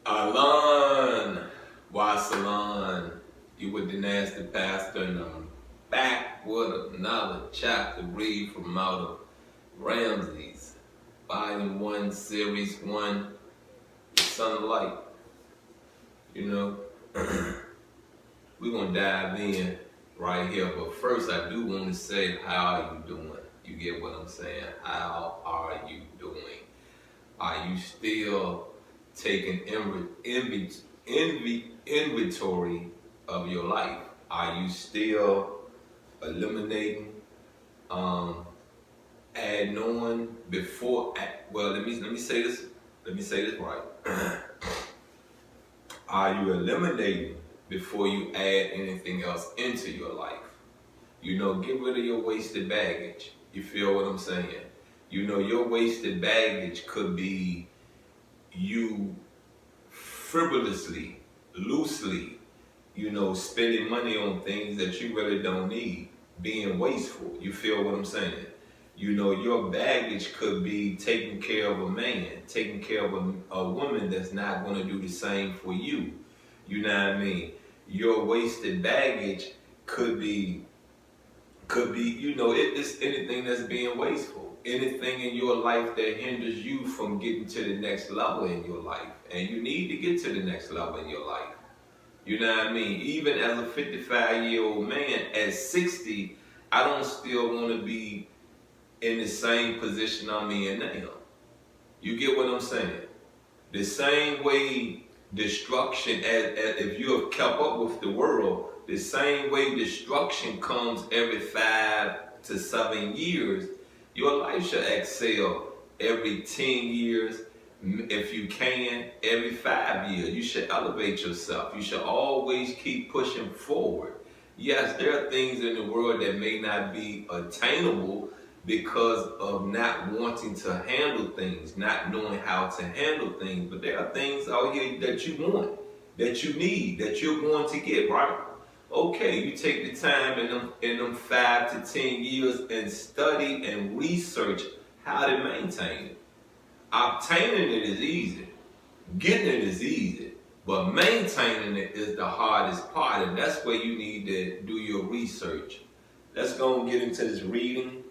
Alon, why Salon? You with the nasty pastor, and I'm back with another chapter read from out of Ramses, Volume 1, Series 1, The Son of Light. You know, we're going to dive in right here, but first I do want to say, how are you doing? You get what I'm saying? How are you doing? Are you still taking inventory of your life? Are you still eliminating, adding on before? Well, let me say this. Let me say this right. Are you eliminating before you add anything else into your life? You know, get rid of your wasted baggage. You feel what I'm saying? You know, your wasted baggage could be you frivolously, loosely, spending money on things that you really don't need, being wasteful. You feel what I'm saying? You know, your baggage could be taking care of a man, taking care of a woman that's not going to do the same for you. You know what I mean? Your wasted baggage could be, it's anything that's being wasteful. Anything in your life that hinders you from getting to the next level in your life. And you need to get to the next level in your life. You know what I mean? Even as a 55-year-old man, at 60, I don't still want to be in the same position I'm in now. You get what I'm saying? The same way destruction, as if you have kept up with the world, the same way destruction comes every 5 to 7 years, your life should excel every 10 years. If you can, every 5 years. You should elevate yourself. You should always keep pushing forward. Yes, there are things in the world that may not be attainable because of not wanting to handle things, not knowing how to handle things. But there are things out here that you want, that you need, that you're going to get, right? Okay, you take the time in them 5 to 10 years and study and research how to maintain it. Obtaining it is easy. Getting it is easy. But maintaining it is the hardest part, and that's where you need to do your research. Let's go and get into this reading.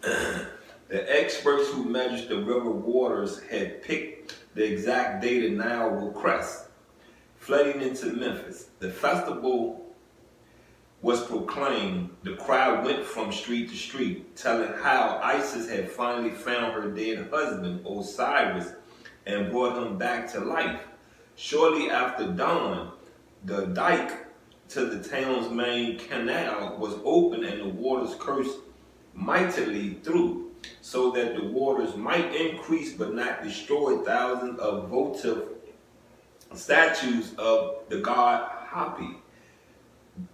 The experts who measured the river waters had picked the exact day the Nile will crest, flooding into Memphis. The festival was proclaimed. The crowd went from street to street, telling how Isis had finally found her dead husband, Osiris, and brought him back to life. Shortly after dawn, the dike to the town's main canal was opened and the waters coursed mightily through, so that the waters might increase but not destroy thousands of votive statues of the god Hapi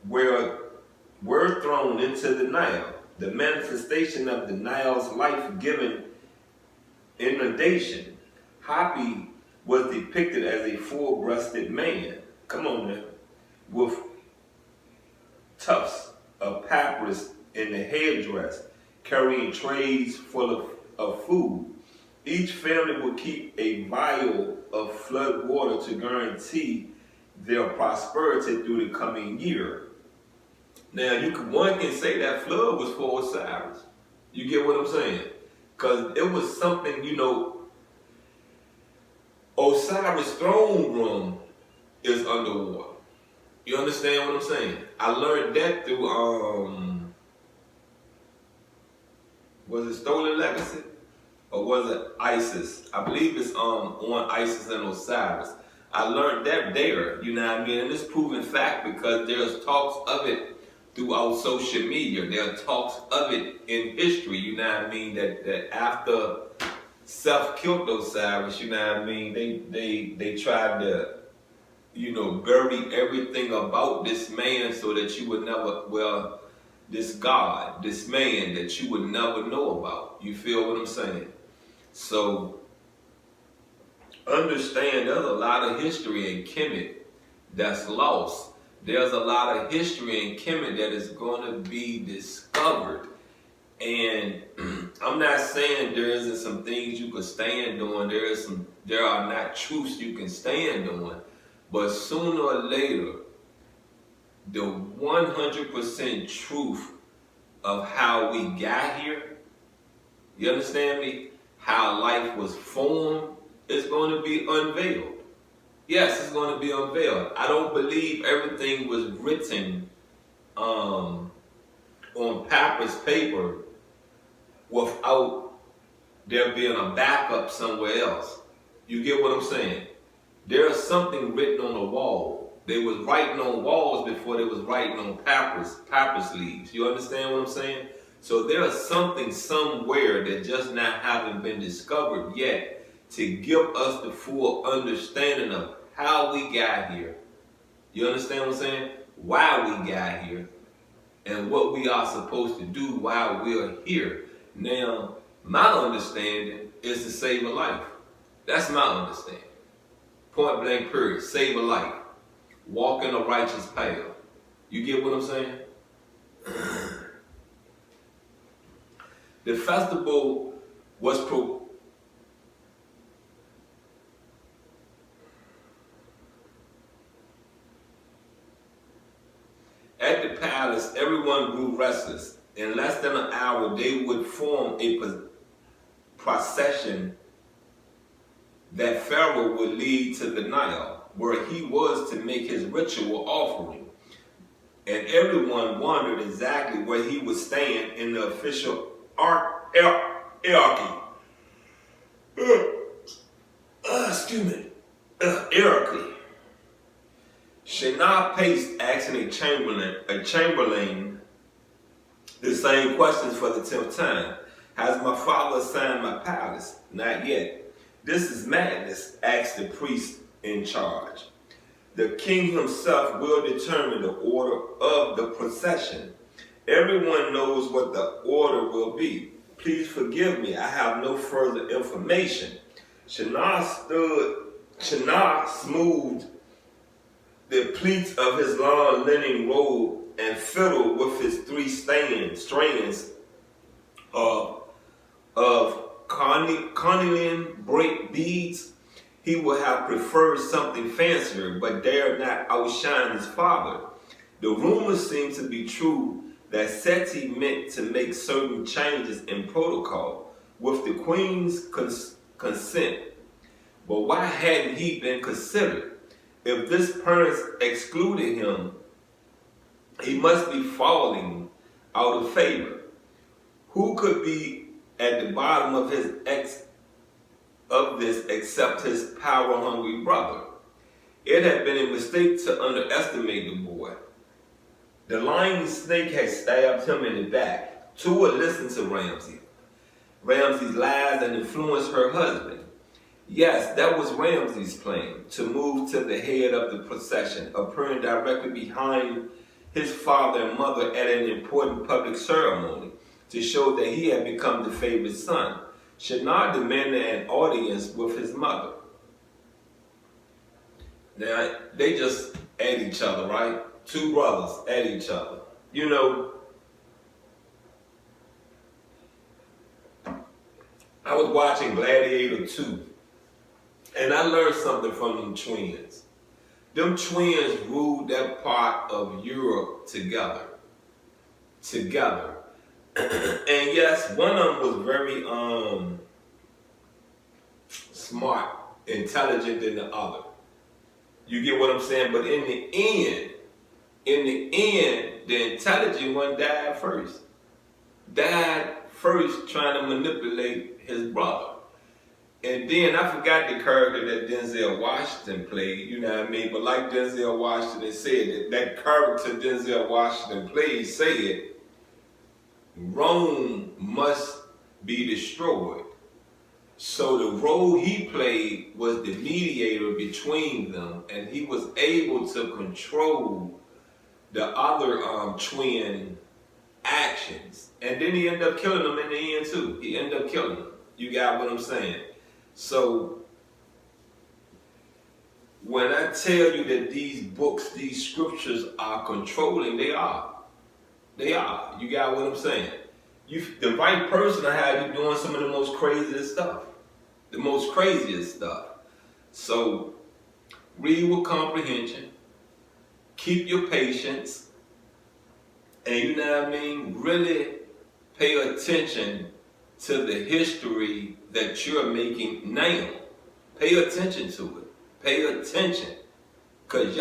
were thrown into the Nile. The manifestation of the Nile's life-giving inundation. Hapi was depicted as a full-breasted man, come on now, with tufts of papyrus in the headdress, carrying trays full of food. Each family would keep a vial of flood water to guarantee their prosperity through the coming year. Now, one can say that flood was for Osiris. You get what I'm saying? Because it was something, Osiris' throne room is underwater. You understand what I'm saying? I learned that through, was it Stolen Legacy? Or was it Isis? I believe it's on Isis and Osiris. I learned that there, you know what I mean? And it's proven fact because there's talks of it throughout social media. There are talks of it in history, you know what I mean? That after Seth killed Osiris, you know what I mean? They tried to, bury everything about this man so that you would never, this God, this man that you would never know about. You feel what I'm saying? So, understand there's a lot of history in Kemet that's lost. There's a lot of history in Kemet that is going to be discovered. And I'm not saying there isn't some things you can stand on. There are not truths you can stand on, but sooner or later, the 100% truth of how we got here, you understand me? How life was formed is going to be unveiled. Yes, it's going to be unveiled. I don't believe everything was written on papyrus paper without there being a backup somewhere else. You get what I'm saying? There's something written on the wall. They was writing on walls before they was writing on papyrus leaves. You understand what I'm saying? So there's something somewhere that just not haven't been discovered yet to give us the full understanding of how we got here. You understand what I'm saying? Why we got here and what we are supposed to do while we're here. Now, my understanding is to save a life. That's my understanding. Point blank period. Save a life. Walk in a righteous path. You get what I'm saying? The festival was at the palace, everyone grew restless. In less than an hour, they would form a procession that Pharaoh would lead to the Nile, where he was to make his ritual offering. And everyone wondered exactly where he would stand in the official hierarchy. Hierarchy. Shinar paced, asking a chamberlain the same questions for the 10th time. Has my father assigned my palace? Not yet. This is madness, asked the priest in charge. The king himself will determine the order of the procession. Everyone knows what the order will be. Please forgive me, I have no further information. Shinar smoothed the pleats of his long linen robe and fiddled with his 3 strands of carnelian beads. He would have preferred something fancier, but dared not outshine his father. The rumors seem to be true that Seti meant to make certain changes in protocol with the queen's consent. But why hadn't he been considered? If this parents excluded him, he must be falling out of favor. Who could be at the bottom of this except his power-hungry brother? It had been a mistake to underestimate the boy. The lying snake had stabbed him in the back. Tua listened to Ramses' lies and influenced her husband. Yes, that was Ramses' plan, to move to the head of the procession, appearing directly behind his father and mother at an important public ceremony, to show that he had become the favorite son. Shinar demanded an audience with his mother. Now, they just at each other, right? 2 brothers at each other. You know, I was watching Gladiator 2, and I learned something from them twins. Them twins ruled that part of Europe together. And yes, one of them was very smart, intelligent than the other. You get what I'm saying? But in the end, the intelligent one died first. Trying to manipulate his brother. And then I forgot the character that Denzel Washington played, you know what I mean? But like Denzel Washington said, that character Denzel Washington played said, Rome must be destroyed. So the role he played was the mediator between them, and he was able to control the other twin actions. And then he ended up killing them in the end too. He ended up killing them. You got what I'm saying? So when I tell you that these books, these scriptures are controlling, they are. You got what I'm saying? The right person will have you doing some of the most craziest stuff. The most craziest stuff. So read with comprehension, keep your patience, and you know what I mean, really pay attention to the history that you're making now. Pay attention to it. Pay attention. Because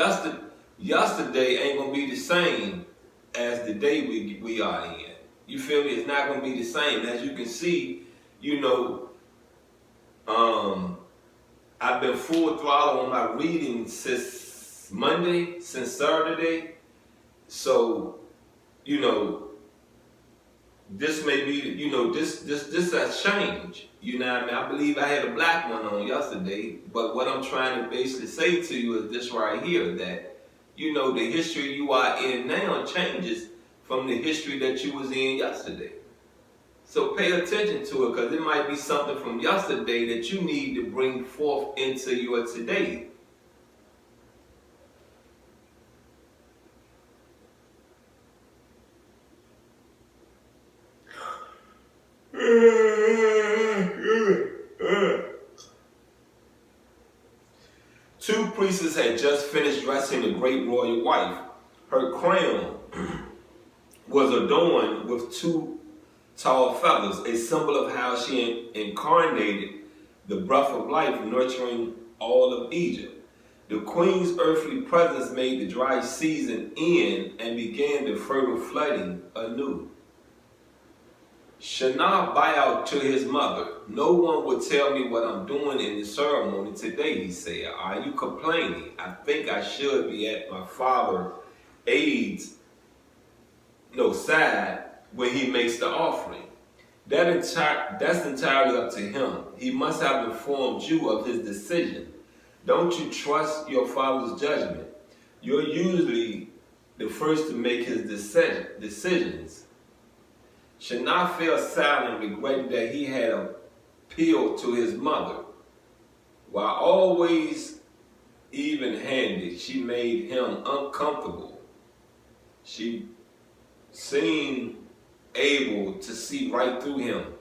yesterday ain't going to be the same as the day we are in. You feel me? It's not going to be the same. As you can see, you know, I've been full throttle on my reading since Monday, since Saturday. So, you know, this may be, you know, this has changed. You know what I mean? I believe I had a black one on yesterday, but what I'm trying to basically say to you is this right here, that, you know, the history you are in now changes from the history that you was in yesterday. So pay attention to it, because it might be something from yesterday that you need to bring forth into your today. Two priests had just finished dressing the great royal wife. Her crown was adorned with two tall feathers, a symbol of how she incarnated the breath of life, nurturing all of Egypt. The queen's earthly presence made the dry season end and began the fertile flooding anew. Shinar bowed to his mother. No one would tell me what I'm doing in the ceremony today, he said. Are you complaining? I think I should be at my father's side when he makes the offering. That's entirely up to him. He must have informed you of his decision. Don't you trust your father's judgment? You're usually the first to make his decisions. Shinar fell silent, regretting that he had appealed to his mother. While always even-handed, she made him uncomfortable. She seemed able to see right through him.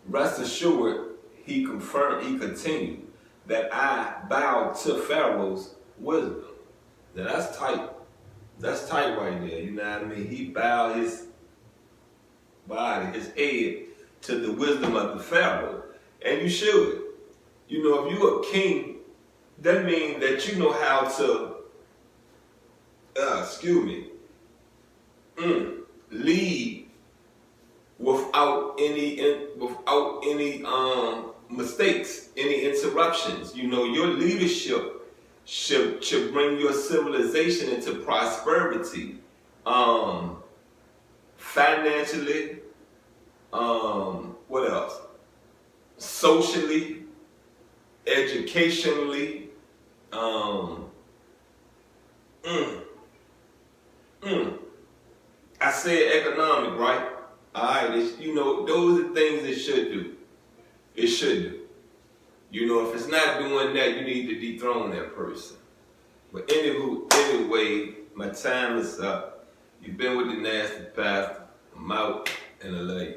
Rest assured, he continued, that I bowed to Pharaoh's wisdom. Now that's tight. That's tight right there. You know what I mean? He bowed his body, his head, to the wisdom of the Pharaoh. And you should. You know, if you're a king, that means that you know how to, lead without any mistakes, any interruptions. You know, your leadership should bring your civilization into prosperity, financially, what else? Socially, educationally, I said economic, right? Alright, you know, those are things it should do. It should do. You know, if it's not doing that, you need to dethrone that person. But anyway, my time is up. You've been with the Nasty Pastor. I'm out, and I love you.